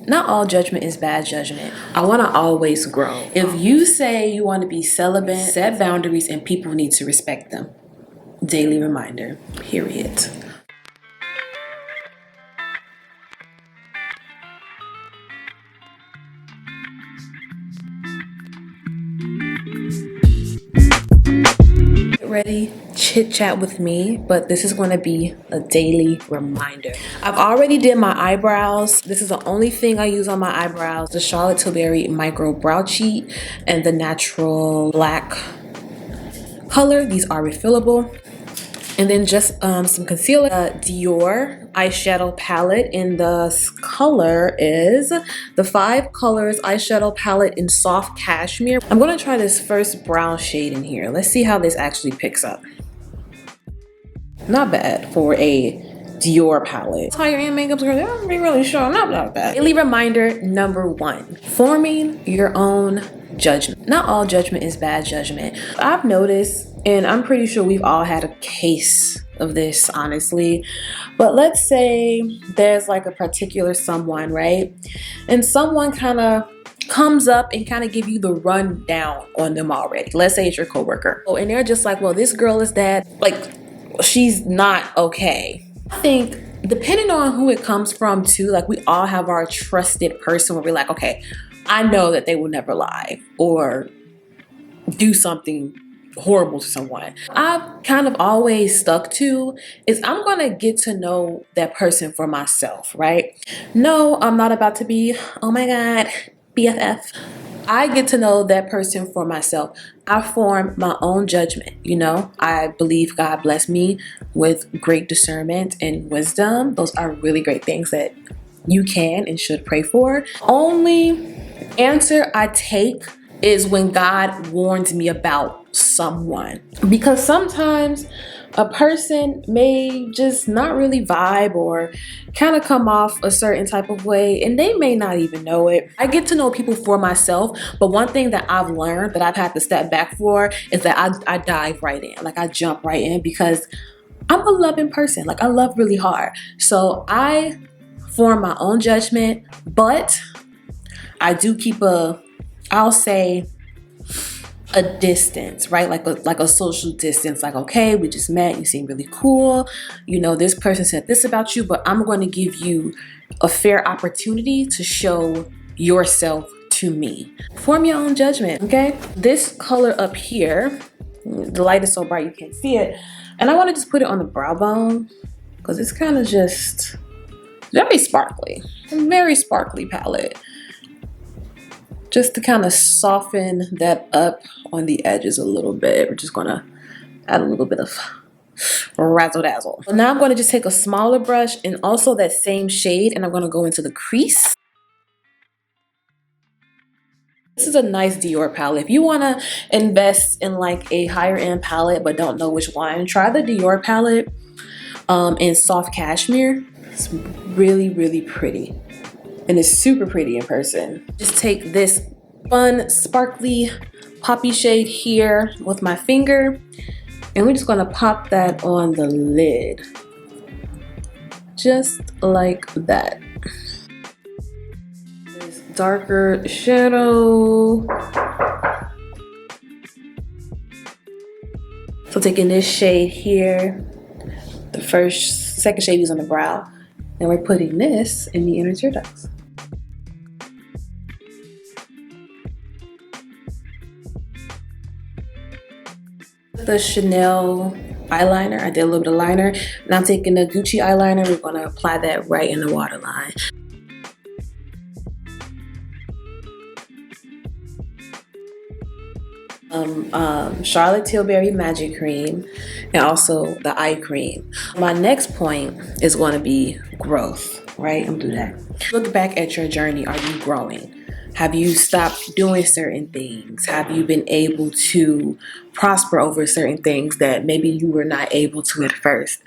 Not all judgment is bad judgment. I want to always grow. If you say you want to be celibate, set boundaries and people need to respect them. Daily reminder, period. Get ready, chit chat with me, but this is going to be a daily reminder. I've already did my eyebrows. This is the only thing I use on my eyebrows: the Charlotte Tilbury Micro Brow Cheat and the natural black color. These are refillable. And then just some concealer. Dior eyeshadow palette, and the color is the 5 Colors eyeshadow palette in soft cashmere. I'm going to try this first brown shade in here. Let's see how this actually picks up. Not bad for a Dior palette. Higher end makeup, I'm really sure not bad. Daily reminder number 1: forming your own judgment. Not all judgment is bad judgment. I've noticed, and I'm pretty sure we've all had a case of this, honestly, but let's say there's like a particular someone, right? And someone kind of comes up and kind of give you the rundown on them already. Let's say it's your coworker. Oh, and they're just like, well, this girl is that, like, she's not okay. I think depending on who it comes from too, like we all have our trusted person where we're like, okay, I know that they will never lie or do something horrible to someone. I've kind of always stuck to is I'm going to get to know that person for myself, right? No, I'm not about to be, oh my God, BFF. I get to know that person for myself. I form my own judgment, you know? I believe God blessed me with great discernment and wisdom. Those are really great things that you can and should pray for. Only answer I take is when God warns me about someone, because sometimes a person may just not really vibe or kind of come off a certain type of way and they may not even know it. I get to know people for myself, but one thing that I've learned that I've had to step back for is that I dive right in. Like I jump right in because I'm a loving person. Like I love really hard. So I form my own judgment, but I do keep I'll say a distance, right? Like a social distance. Like, okay, we just met, you seem really cool. You know, this person said this about you, but I'm going to give you a fair opportunity to show yourself to me. Form your own judgment, okay? This color up here, the light is so bright you can't see it. And I want to just put it on the brow bone because it's kind of just very sparkly. A very sparkly palette. Just to kind of soften that up on the edges a little bit. We're just gonna add a little bit of razzle dazzle. So now I'm gonna just take a smaller brush and also that same shade, and I'm gonna go into the crease. This is a nice Dior palette. If you wanna invest in like a higher end palette but don't know which one, try the Dior palette in soft cashmere. It's really, really pretty. And it's super pretty in person. Just take this fun, sparkly, poppy shade here with my finger, and we're just gonna pop that on the lid. Just like that. This darker shadow. So taking this shade here, the second shade is on the brow, and we're putting this in the inner tear ducts. The Chanel eyeliner, I did a little bit of liner. Now I'm taking the Gucci eyeliner. We're gonna apply that right in the waterline. Charlotte Tilbury Magic Cream, and also the eye cream. My next point is going to be growth, right? I'm gonna do that. Look back at your journey. Are you growing? Have you stopped doing certain things? Have you been able to prosper over certain things that maybe you were not able to at first.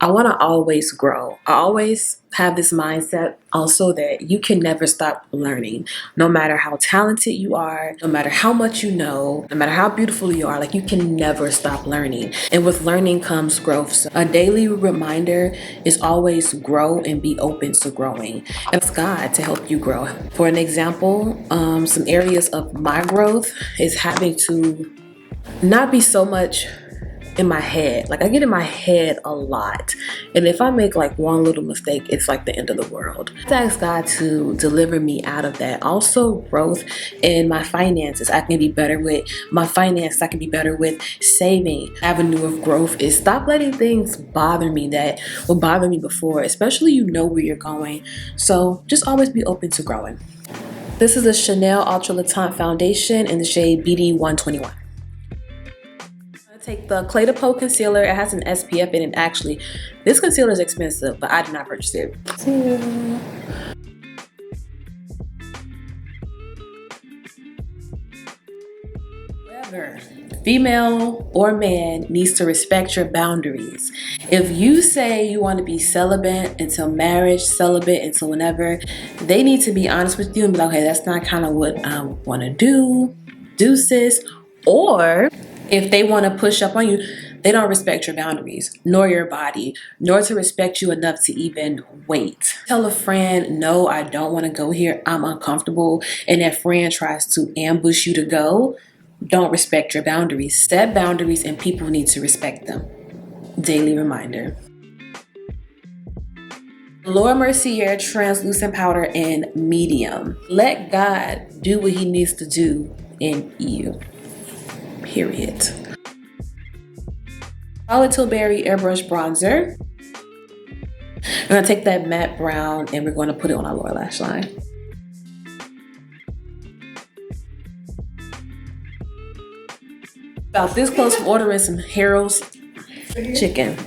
I want to always grow. I always have this mindset also that you can never stop learning. No matter how talented you are, no matter how much you know, no matter how beautiful you are, like, you can never stop learning. And with learning comes growth. So a daily reminder is always grow and be open to growing. And ask God to help you grow. For an example, some areas of my growth is having to not be so much in my head. Like, I get in my head a lot, and if I make like one little mistake, it's like the end of the world. I ask God to deliver me out of that. Also, growth in my finances. I can be better with my finances. I can be better with saving. Avenue of growth is stop letting things bother me that will bother me before, especially you know where you're going. So just always be open to growing. This is a Chanel Ultra Le Teint foundation in the shade BD 121. Take the Cle De Pau Concealer. It has an SPF in it. Actually, this concealer is expensive, but I did not purchase it. Whoever, female or man, needs to respect your boundaries. If you say you want to be celibate until marriage, celibate until whenever, they need to be honest with you and be like, okay, that's not kind of what I want to do, sis. Or if they want to push up on you, they don't respect your boundaries, nor your body, nor to respect you enough to even wait. Tell a friend, no, I don't want to go here, I'm uncomfortable, and that friend tries to ambush you to go. Don't respect your boundaries. Set boundaries, and people need to respect them. Daily reminder. Mercier translucent powder in medium. Let God do what he needs to do in you. Period. Tilbury Airbrush bronzer. We're gonna take that matte brown and we're gonna put it on our lower lash line. About this close from ordering some Harold's chicken.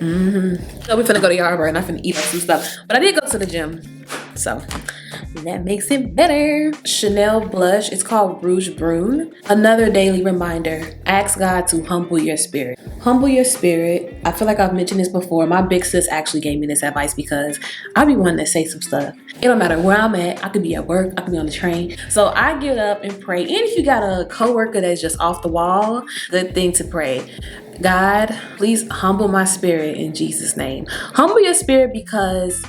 So we're finna go to Yarborough and I'm finna eat some stuff. But I did go to the gym, so that makes it better. Chanel blush. It's called Rouge Brun. Another daily reminder. Ask God to humble your spirit. Humble your spirit. I feel like I've mentioned this before. My big sis actually gave me this advice because I be wanting to say some stuff. It don't matter where I'm at. I could be at work. I could be on the train. So I get up and pray. And if you got a coworker that's just off the wall, good thing to pray. God, please humble my spirit in Jesus' name. Humble your spirit because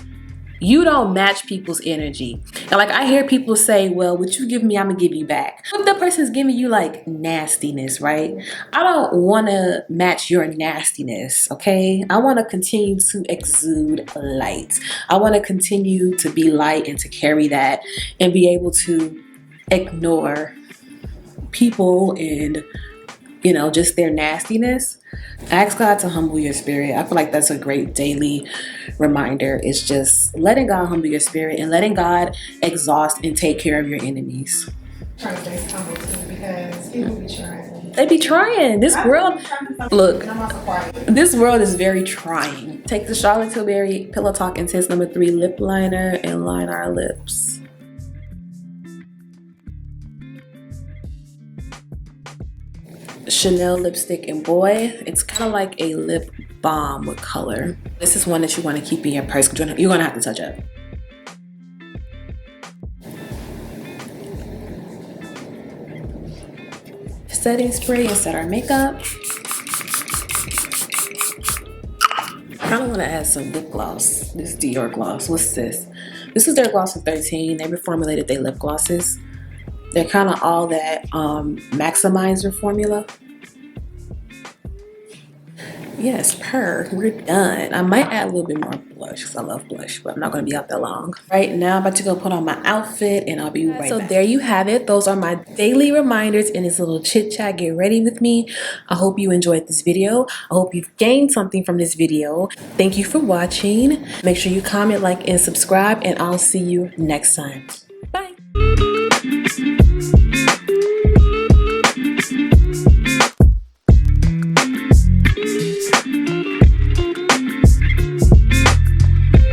you don't match people's energy. And like, I hear people say, well, what you give me, I'm gonna give you back. If that person's giving you like nastiness, right? I don't wanna match your nastiness, okay? I wanna continue to exude light. I wanna continue to be light and to carry that and be able to ignore people and, you know, just their nastiness. Ask God to humble your spirit. I feel like that's a great daily reminder. It's just letting God humble your spirit and letting God exhaust and take care of your enemies. Trying to stay humble too, because people be trying. They be trying. This world, look, this world is very trying. Take the Charlotte Tilbury Pillow Talk Intense number 3 lip liner and line our lips. Chanel lipstick in Boy. It's kind of like a lip balm with color. This is one that you want to keep in your purse because you're going to have to touch up. Setting spray and set our makeup. I kind of want to add some lip gloss. This Dior gloss. What's this? This is their gloss for 13. They reformulated their lip glosses. They're kind of all that maximizer formula. Yes, we're done. I might add a little bit more blush because I love blush, but I'm not going to be out that long. Right now, I'm about to go put on my outfit and I'll be right back. So there you have it. Those are my daily reminders in this little chit chat. Get ready with me. I hope you enjoyed this video. I hope you've gained something from this video. Thank you for watching. Make sure you comment, like, and subscribe, and I'll see you next time. Bye.